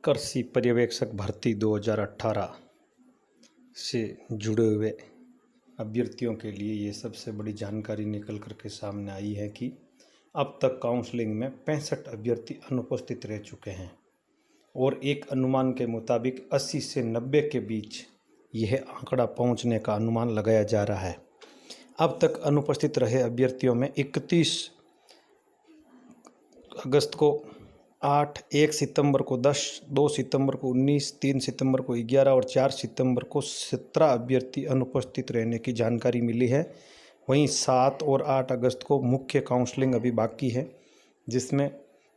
कृषि पर्यवेक्षक भर्ती 2018 से जुड़े हुए अभ्यर्थियों के लिए ये सबसे बड़ी जानकारी निकल कर के सामने आई है कि अब तक काउंसलिंग में 65 अभ्यर्थी अनुपस्थित रह चुके हैं और एक अनुमान के मुताबिक 80 से 90 के बीच यह आंकड़ा पहुंचने का अनुमान लगाया जा रहा है। अब तक अनुपस्थित रहे अभ्यर्थियों में 31 अगस्त को 8, 1 सितंबर को 10, 2 सितंबर को 19, 3 सितंबर को 11 और 4 सितंबर को 17 अभ्यर्थी अनुपस्थित रहने की जानकारी मिली है। वहीं 7 और 8 अगस्त को मुख्य काउंसलिंग अभी बाकी है, जिसमें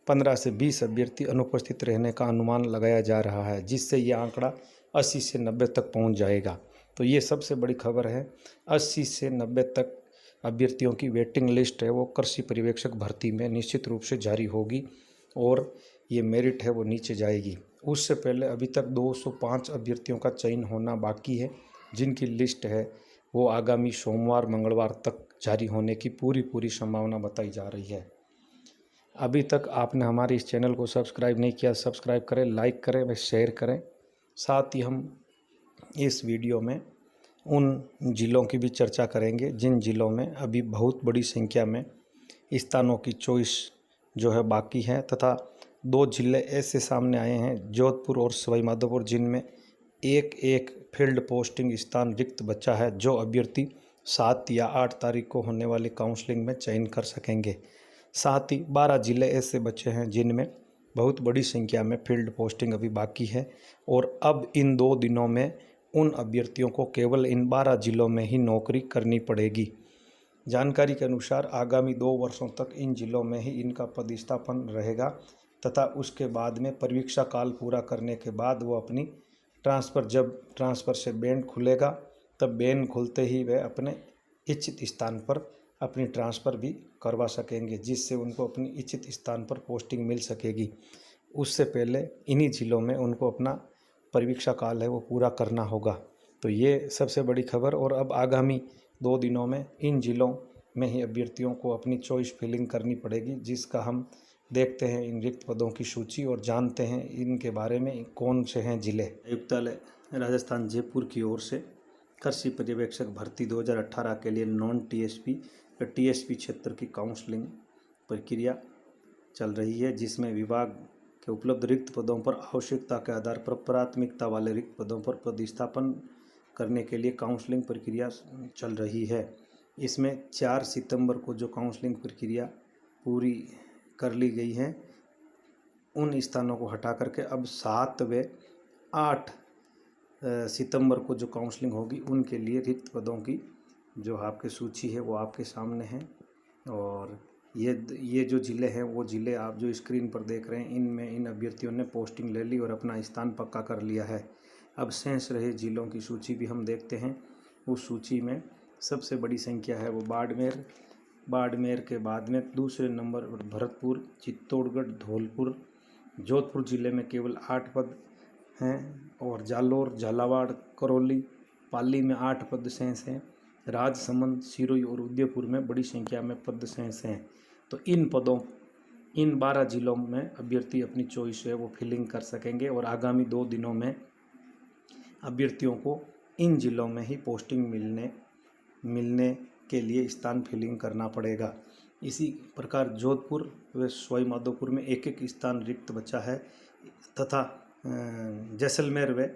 15 से 20 अभ्यर्थी अनुपस्थित रहने का अनुमान लगाया जा रहा है, जिससे यह आंकड़ा 80 से 90 तक पहुंच जाएगा। तो ये सबसे बड़ी खबर है। 80 से 90 तक अभ्यर्थियों की वेटिंग लिस्ट है वो कृषि पर्यवेक्षक भर्ती में निश्चित रूप से जारी होगी और ये मेरिट है वो नीचे जाएगी। उससे पहले अभी तक 205 अभ्यर्थियों का चयन होना बाकी है, जिनकी लिस्ट है वो आगामी सोमवार मंगलवार तक जारी होने की पूरी संभावना बताई जा रही है। अभी तक आपने हमारे इस चैनल को सब्सक्राइब नहीं किया, सब्सक्राइब करें, लाइक करें व शेयर करें। साथ ही हम इस वीडियो में उन ज़िलों की भी चर्चा करेंगे जिन ज़िलों में अभी बहुत बड़ी संख्या में स्थानों की चॉइस जो है बाकी है, तथा 2 ज़िले ऐसे सामने आए हैं, जोधपुर और सवाई माधोपुर, जिनमें एक फील्ड पोस्टिंग स्थान रिक्त बचा है, जो अभ्यर्थी 7 या 8 तारीख को होने वाली काउंसलिंग में चयन कर सकेंगे। साथ ही 12 ज़िले ऐसे बचे हैं जिनमें बहुत बड़ी संख्या में फील्ड पोस्टिंग अभी बाकी है और अब इन 2 दिनों में उन अभ्यर्थियों को केवल इन 12 ज़िलों में ही नौकरी करनी पड़ेगी। जानकारी के अनुसार आगामी 2 वर्षों तक इन ज़िलों में ही इनका पदस्थापन रहेगा तथा उसके बाद में परीक्षा काल पूरा करने के बाद वो अपनी जब ट्रांसफ़र से बैंड खुलेगा तब बैंड खुलते ही वे अपने इच्छित स्थान पर अपनी ट्रांसफ़र भी करवा सकेंगे, जिससे उनको अपनी इच्छित स्थान पर पोस्टिंग मिल सकेगी। उससे पहले इन्हीं ज़िलों में उनको अपना परीक्षा काल है वो पूरा करना होगा। तो ये सबसे बड़ी खबर। और अब आगामी 2 दिनों में इन ज़िलों में ही अभ्यर्थियों को अपनी चॉइस फिलिंग करनी पड़ेगी, जिसका हम देखते हैं इन रिक्त पदों की सूची और जानते हैं इनके बारे में कौन से हैं ज़िले। आयुक्तालय राजस्थान जयपुर की ओर से कृषि पर्यवेक्षक भर्ती 2018 के लिए नॉन टीएसपी या टीएसपी क्षेत्र की काउंसलिंग प्रक्रिया चल रही है, जिसमें विभाग के उपलब्ध रिक्त पदों पर आवश्यकता के आधार पर प्राथमिकता वाले रिक्त पदों पर पदस्थापन करने के लिए काउंसलिंग प्रक्रिया चल रही है। इसमें 4 सितंबर को जो काउंसलिंग प्रक्रिया पूरी कर ली गई है, उन स्थानों को हटा करके अब 7 व 8 सितंबर को जो काउंसलिंग होगी उनके लिए रिक्त पदों की जो आपकी सूची है वो आपके सामने है। और ये जो ज़िले हैं वो ज़िले आप जो स्क्रीन पर देख रहे हैं, इनमें इन अभ्यर्थियों ने पोस्टिंग ले ली और अपना स्थान पक्का कर लिया है। अब शेष रहे ज़िलों की सूची भी हम देखते हैं। उस सूची में सबसे बड़ी संख्या है वो बाड़मेर के बाद में दूसरे नंबर पर भरतपुर, चित्तौड़गढ़, धौलपुर। जोधपुर ज़िले में केवल 8 पद हैं और जालोर, झालावाड़, करौली, पाली में 8 पद शेष हैं। राजसमंद, सिरोही और उदयपुर में बड़ी संख्या में पद शेष हैं। तो इन 12 ज़िलों में अभ्यर्थी अपनी चॉइस है वो फिलिंग कर सकेंगे और आगामी 2 दिनों में अभ्यर्थियों को इन ज़िलों में ही पोस्टिंग मिलने के लिए स्थान फिलिंग करना पड़ेगा। इसी प्रकार जोधपुर व सवाई माधोपुर में एक स्थान रिक्त बचा है तथा जैसलमेर व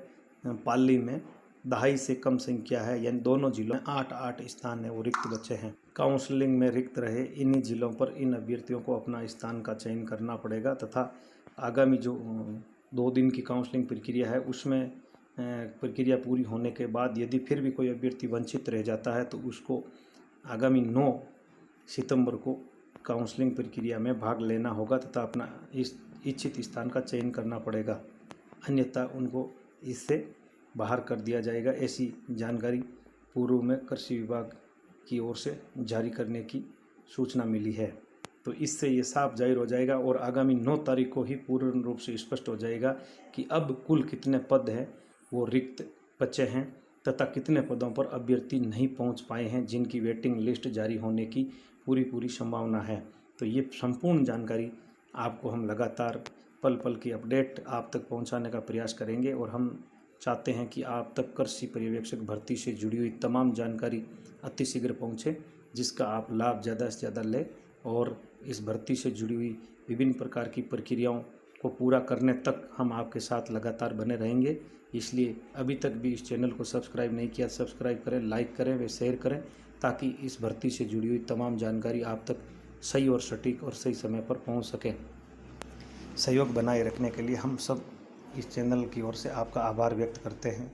पाली में 2.5 से कम संख्या है, यानी दोनों ज़िलों में 8 स्थान है वो रिक्त बचे हैं। काउंसलिंग में रिक्त रहे इन्हीं ज़िलों पर इन अभ्यर्थियों को अपना स्थान का चयन करना पड़ेगा तथा आगामी जो 2 दिन की काउंसलिंग प्रक्रिया है उसमें प्रक्रिया पूरी होने के बाद यदि फिर भी कोई अभ्यर्थी वंचित रह जाता है तो उसको आगामी 9 सितंबर को काउंसलिंग प्रक्रिया में भाग लेना होगा तथा अपना इस इच्छित स्थान का चयन करना पड़ेगा, अन्यथा उनको इससे बाहर कर दिया जाएगा। ऐसी जानकारी पूर्व में कृषि विभाग की ओर से जारी करने की सूचना मिली है। तो इससे ये साफ जाहिर हो जाएगा और आगामी 9 तारीख को ही पूर्ण रूप से स्पष्ट हो जाएगा कि अब कुल कितने पद हैं वो रिक्त बचे हैं तथा कितने पदों पर अभ्यर्थी नहीं पहुंच पाए हैं, जिनकी वेटिंग लिस्ट जारी होने की पूरी संभावना है। तो ये संपूर्ण जानकारी आपको हम लगातार पल पल की अपडेट आप तक पहुंचाने का प्रयास करेंगे। और हम चाहते हैं कि आप तक कृषि पर्यवेक्षक भर्ती से जुड़ी हुई तमाम जानकारी अतिशीघ्र पहुंचे, जिसका आप लाभ ज़्यादा से ज़्यादा लें और इस भर्ती से जुड़ी हुई विभिन्न प्रकार की प्रक्रियाओं को पूरा करने तक हम आपके साथ लगातार बने रहेंगे। इसलिए अभी तक भी इस चैनल को सब्सक्राइब नहीं किया, सब्सक्राइब करें, लाइक करें व शेयर करें, ताकि इस भर्ती से जुड़ी हुई तमाम जानकारी आप तक सही और सटीक और सही समय पर पहुंच सके। सहयोग बनाए रखने के लिए हम सब इस चैनल की ओर से आपका आभार व्यक्त करते हैं।